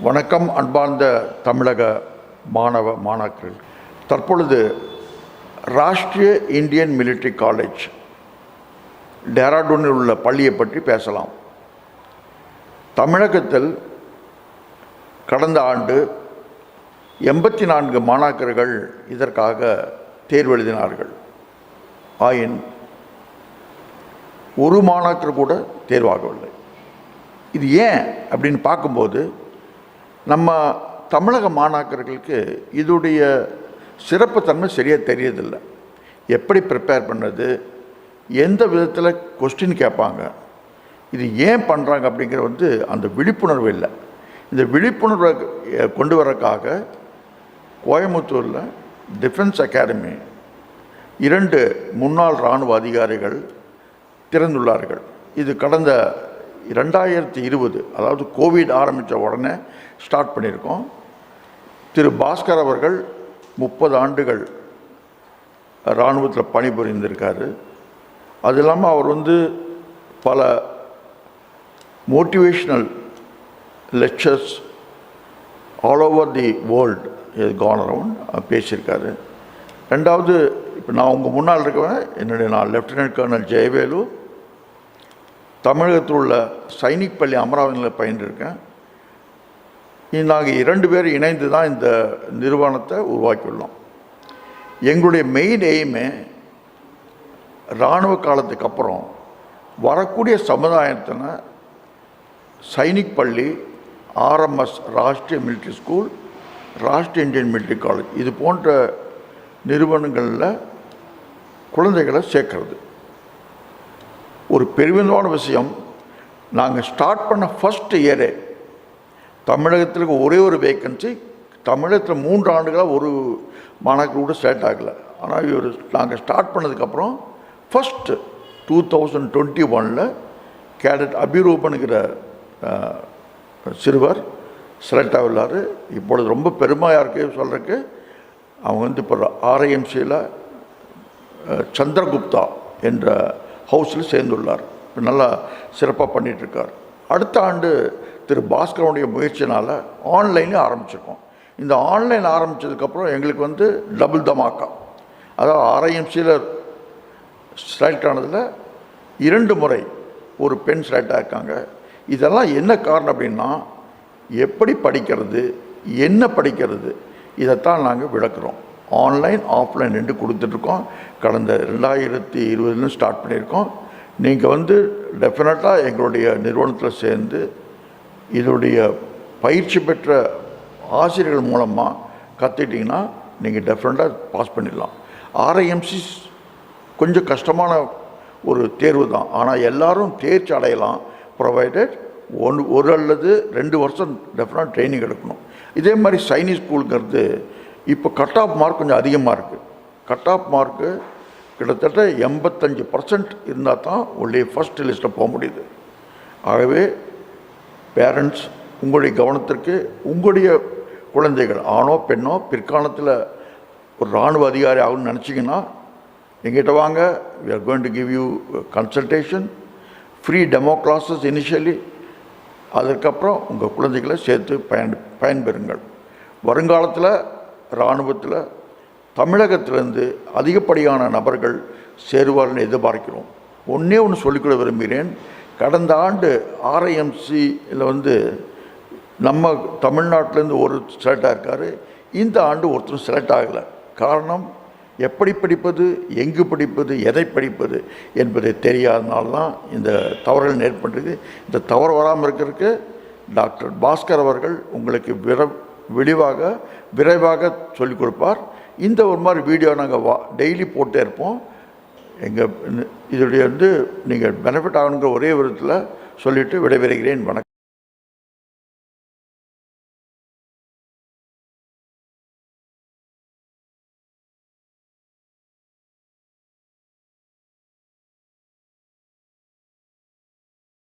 வணக்கம் அன்பார்ந்த தமிழக மாணவ மாணாக்கர்கள். தற்பொழுது ராஷ்ட்ரிய இந்தியன் மிலிட்ரி காலேஜ் டேராடூனில் உள்ள பள்ளியை பற்றி பேசலாம். தமிழகத்தில் கடந்த ஆண்டு 84 மாணாக்கர்கள் இதற்காக தேர்வு எழுதினார்கள். ஆயின் ஒரு மாணாக்கர் கூட தேர்வாகவில்லை. இது ஏன் அப்படின்னு பார்க்கும்போது நம்ம தமிழக மாணாக்கர்களுக்கு இதோடைய சிறப்புத்தன்மை சரியாக தெரியதில்லை. எப்படி ப்ரிப்பேர் பண்ணுறது, எந்த விதத்தில் கொஸ்டின் கேட்பாங்க, இது ஏன் பண்ணுறாங்க அப்படிங்கிற அந்த விழிப்புணர்வு இல்லை. இந்த விழிப்புணர்வை கொண்டு வரக்காக கோயம்புத்தூரில் டிஃபென்ஸ் அகாடமி 2 முன்னாள் இராணுவ அதிகாரிகள் திறந்துள்ளார்கள். இது கடந்த 2020, அதாவது கோவிட் ஆரம்பித்த உடனே ஸ்டார்ட் பண்ணியிருக்கோம். திரு பாஸ்கர் அவர்கள் 30 ஆண்டுகள் இராணுவத்தில் பணிபுரிந்திருக்காரு. அது இல்லாமல் அவர் பல motivational lectures all over the world gone around பேசியிருக்காரு. ரெண்டாவது, இப்போ நான் உங்கள் முன்னால் இருக்கவன் நான் லெஃப்டினன்ட் கர்னல் ஜெயவேலு. தமிழகத்தில் உள்ள சைனிக் பள்ளி அமராவதியில் பயின்றிருக்கேன். நாங்கள் 2 பேர் இணைந்து தான் இந்த நிறுவனத்தை உருவாக்கியுள்ளோம். எங்களுடைய மெயின் எய்மே இராணுவ காலத்துக்கு அப்புறம் வரக்கூடிய சமுதாயத்தின சைனிக் பள்ளி, RMS Rashtriya military school, Rashtriya Indian military college இது போன்ற நிறுவனங்களில் குழந்தைகளை சேர்க்கறது. ஒரு பெருமிதமான விஷயம், நாங்கள் ஸ்டார்ட் பண்ண ஃபஸ்ட் இயரே தமிழகத்தில் ஒரே ஒரு வேக்கன்சி. தமிழகத்தில் 3 ஆண்டுகளாக ஒரு மாணாக்கர் கூட செலக்ட் ஆகலை. ஆனால் நாங்கள் ஸ்டார்ட் பண்ணதுக்கப்புறம் ஃபஸ்ட்டு 2021 கேடட் அபிரூபனுங்கிற சிறுவர் செலக்ட் ஆகிள்ளார். இப்பொழுது ரொம்ப பெருமையாக இருக்குது சொல்கிறதுக்கு. அவங்க இப்போ ஆர்ஐஎம்சியில் சந்திரகுப்தா என்ற ஹவுஸில் சேர்ந்துள்ளார். நல்லா சிறப்பாக பண்ணிகிட்ருக்கார். அடுத்த ஆண்டு திரு பாஸ்கரனுடைய முயற்சினால் ஆன்லைனே ஆரம்பிச்சிருக்கோம். இந்த ஆன்லைன் ஆரம்பித்ததுக்கப்புறம் எங்களுக்கு டபுள் தமாக்கா. அதாவது ஆர்ஐஎம்சியில் செலக்ட் ஆனதில் 2 முறை ஒரு பெண் செலக்ட் ஆகிருக்காங்க. இதெல்லாம் என்ன காரணம் அப்படின்னா, எப்படி படிக்கிறது, என்ன படிக்கிறது, இதைத்தான் நாங்கள் விளக்குறோம். ஆன்லைன் ஆஃப்லைன் 2 கொடுத்துட்ருக்கோம். கடந்த 2020 ஸ்டார்ட் பண்ணியிருக்கோம். நீங்கள் டெஃபினட்டாக எங்களுடைய நிறுவனத்தில் சேர்ந்து இதோடைய பயிற்சி பெற்ற ஆசிரியர்கள் மூலமாக கற்றுக்கிட்டிங்கன்னா நீங்கள் டெஃபினட்டாக பாஸ் பண்ணிடலாம். ஆர்ஐஎம்சி கொஞ்சம் கஷ்டமான ஒரு தேர்வு தான். ஆனால் எல்லோரும் தேர்ச்சி அடையலாம், ப்ரொவைடட் 1 அல்லது 2 வருஷம் டெஃபினட்டாக ட்ரைனிங் எடுக்கணும். இதே மாதிரி சைனிக் ஸ்கூலுங்கிறது இப்போ கட் ஆஃப் மார்க் கொஞ்சம் அதிகமாக இருக்குது. கட் ஆஃப் மார்க்கு கிட்டத்தட்ட 85% இருந்தால் தான் உங்களுடைய ஃபஸ்ட் லிஸ்ட்டில் போக முடியுது. ஆகவே பேரண்ட்ஸ், உங்களுடைய கவனத்திற்கு உங்களுடைய குழந்தைகள் ஆணோ பெண்ணோ பிற்காலத்தில் ஒரு இராணுவ அதிகாரி ஆகும்னு நினச்சிங்கன்னா எங்கிட்ட வாங்க. we are going to give you consultation, free demo classes initially. அதற்கப்புறம் உங்கள் குழந்தைகளை சேர்த்து பயன்பெறுங்கள். வருங்காலத்தில் இராணுவத்தில் தமிழகத்திலேருந்து அதிகப்படியான நபர்கள் சேருவார்னு எதிர்பார்க்கிறோம். ஒன்றே சொல்லிக்கொள்ள விரும்புகிறேன். கடந்த ஆண்டு ஆர்ஐஎம்சியில் நம்ம தமிழ்நாட்டிலேருந்து ஒரு செலக்ட் ஆகிருக்காரு. இந்த ஆண்டு ஒருத்தரும் செலக்ட் ஆகலை. காரணம், எப்படி படிப்பது, எங்கு படிப்பது, எதை படிப்பது என்பதை தெரியாதனால தான் இந்த தவறுகள் ஏற்பட்டது. இந்த தவறு வராமல் இருக்கிறதுக்கு டாக்டர் பாஸ்கர் அவர்கள் உங்களுக்கு விரைவாக சொல்லிக் கொடுப்பார். இந்த ஒரு மாதிரி வீடியோ நாங்கள் டெய்லி போட்டே இருப்போம். இதோடைய நீங்கள் பெனிஃபிட் ஆகணுங்கிற ஒரே விதத்தில் சொல்லிவிட்டு விடைபெறுகிறேன். வணக்கம்.